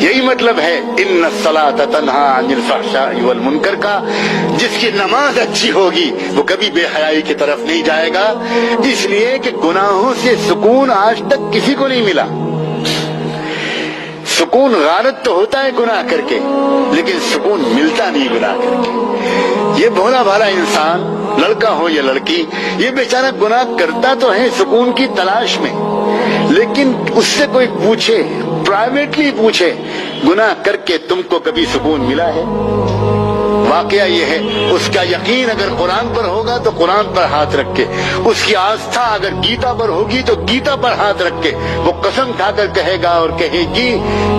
یہی مطلب ہے ان الصلاۃ تنہا عن الفحشاء والمنکر کا، جس کی نماز اچھی ہوگی وہ کبھی بے حیائی کی طرف نہیں جائے گا، اس لیے کہ گناہوں سے سکون آج تک کسی کو نہیں ملا۔ سکون غارت تو ہوتا ہے گناہ کر کے، لیکن سکون ملتا نہیں گناہ کر کے۔ یہ بھولا بھالا انسان، لڑکا ہو یا لڑکی، یہ بیچارہ گناہ کرتا تو ہے سکون کی تلاش میں، لیکن اس سے کوئی پوچھے، پرائیویٹلی پوچھے، گناہ کر کے تم کو کبھی سکون ملا ہے؟ واقعہ یہ ہے، اس کا یقین اگر قرآن پر ہوگا تو قرآن پر ہاتھ رکھ کے، اس کی آستھا اگر گیتا پر ہوگی تو گیتا پر ہاتھ رکھ کے وہ قسم کھا کر کہے گا اور کہے گی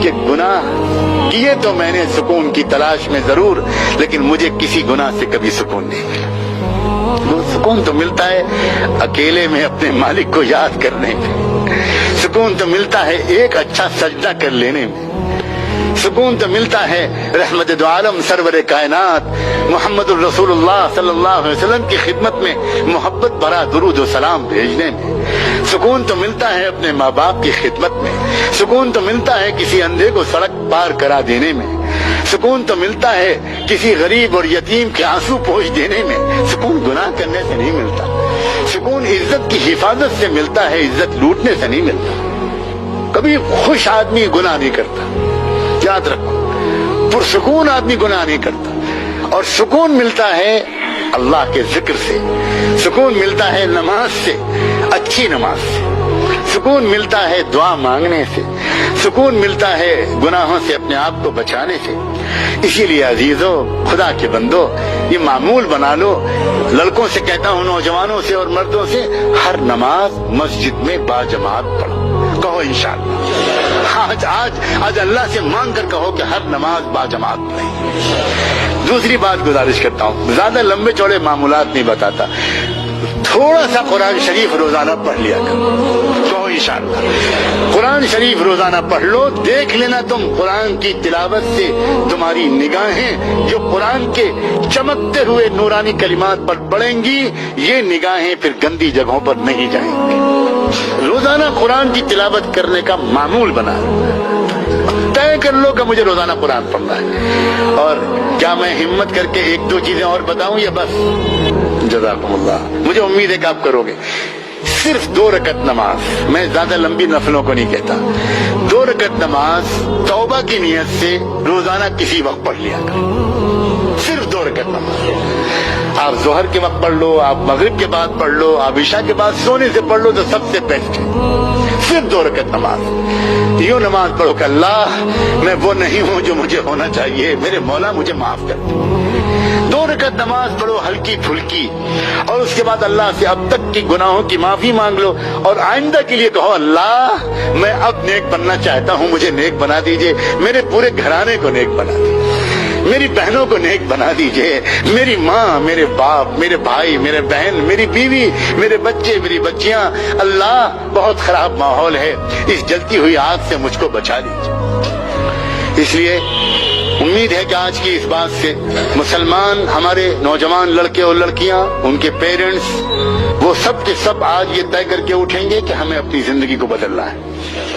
کہ گناہ کیے تو میں نے سکون کی تلاش میں ضرور، لیکن مجھے کسی گناہ سے کبھی سکون نہیں ملا۔ وہ سکون تو ملتا ہے اکیلے میں اپنے مالک کو یاد کرنے میں، سکون تو ملتا ہے ایک اچھا سجدہ کر لینے میں، سکون تو ملتا ہے رحمت دو عالم سرور کائنات محمد الرسول اللہ صلی اللہ علیہ وسلم کی خدمت میں محبت بھرا درود و سلام بھیجنے میں، سکون تو ملتا ہے اپنے ماں باپ کی خدمت میں، سکون تو ملتا ہے کسی اندھے کو سڑک پار کرا دینے میں، سکون تو ملتا ہے کسی غریب اور یتیم کے آنسو پوچھ دینے میں۔ سکون گناہ کرنے سے نہیں ملتا، سکون عزت کی حفاظت سے ملتا ہے، عزت لوٹنے سے نہیں ملتا۔ کبھی خوش آدمی گناہ نہیں کرتا، یاد رکھو، پرسکون آدمی گناہ نہیں کرتا، اور سکون ملتا ہے اللہ کے ذکر سے، سکون ملتا ہے نماز سے، اچھی نماز سے، سکون ملتا ہے دعا مانگنے سے، سکون ملتا ہے گناہوں سے اپنے آپ کو بچانے سے۔ اسی لیے عزیزو، خدا کے بندو، یہ معمول بنا لو، لڑکوں سے کہتا ہوں، نوجوانوں سے اور مردوں سے، ہر نماز مسجد میں باجماعت پڑھو، کہو انشاءاللہ۔ آج اللہ سے مانگ کر کہو کہ ہر نماز باجماعت پڑھیں۔ دوسری بات گزارش کرتا ہوں، زیادہ لمبے چوڑے معمولات نہیں بتاتا، تھوڑا سا قرآن شریف روزانہ پڑھ لیا کرو، کہو انشاءاللہ۔ قرآن شریف روزانہ پڑھ لو، دیکھ لینا تم قرآن کی تلاوت سے تمہاری نگاہیں جو قرآن کے چمکتے ہوئے نورانی کلمات پر پڑیں گی، یہ نگاہیں پھر گندی جگہوں پر نہیں جائیں گی۔ روزانہ قرآن کی تلاوت کرنے کا معمول بنا طے کر لو کہ مجھے روزانہ قرآن پڑھنا ہے۔ اور کیا میں ہمت کر کے ایک دو چیزیں اور بتاؤں یا بس؟ جزاکم اللہ، مجھے امید ہے کہ آپ کرو گے۔ صرف 2 رکعت نماز، میں زیادہ لمبی نفلوں کو نہیں کہتا، 2 رکعت نماز توبہ کی نیت سے روزانہ کسی وقت پڑھ لیا کرو، صرف 2 رکعت نماز۔ آپ ظہر کے وقت پڑھ لو، آپ مغرب کے بعد پڑھ لو، آپ عشاء کے بعد سونے سے پڑھ لو تو سب سے بیسٹ ہے، صرف 2 رکعت نماز۔ یوں نماز پڑھو کہ اللہ، میں وہ نہیں ہوں جو مجھے ہونا چاہیے، میرے مولا مجھے معاف کر دے۔ 2 رکعت نماز پڑھو ہلکی پھلکی، اور اس کے بعد اللہ سے اب تک کی گناہوں کی معافی مانگ لو، اور آئندہ کے لیے کہو اللہ، میں اب نیک بننا چاہتا ہوں، مجھے نیک بنا دیجئے، میرے پورے گھرانے کو نیک بنا دیجئے، میری بہنوں کو نیک بنا دیجئے، میری ماں، میرے باپ، میرے بھائی، میرے بہن، میری بیوی، میرے بچے، میری بچیاں، اللہ بہت خراب ماحول ہے، اس جلتی ہوئی آگ سے مجھ کو بچا دیجئے۔ اس لیے امید ہے کہ آج کی اس بات سے مسلمان، ہمارے نوجوان لڑکے اور لڑکیاں، ان کے پیرنٹس، وہ سب کے سب آج یہ طے کر کے اٹھیں گے کہ ہمیں اپنی زندگی کو بدلنا ہے۔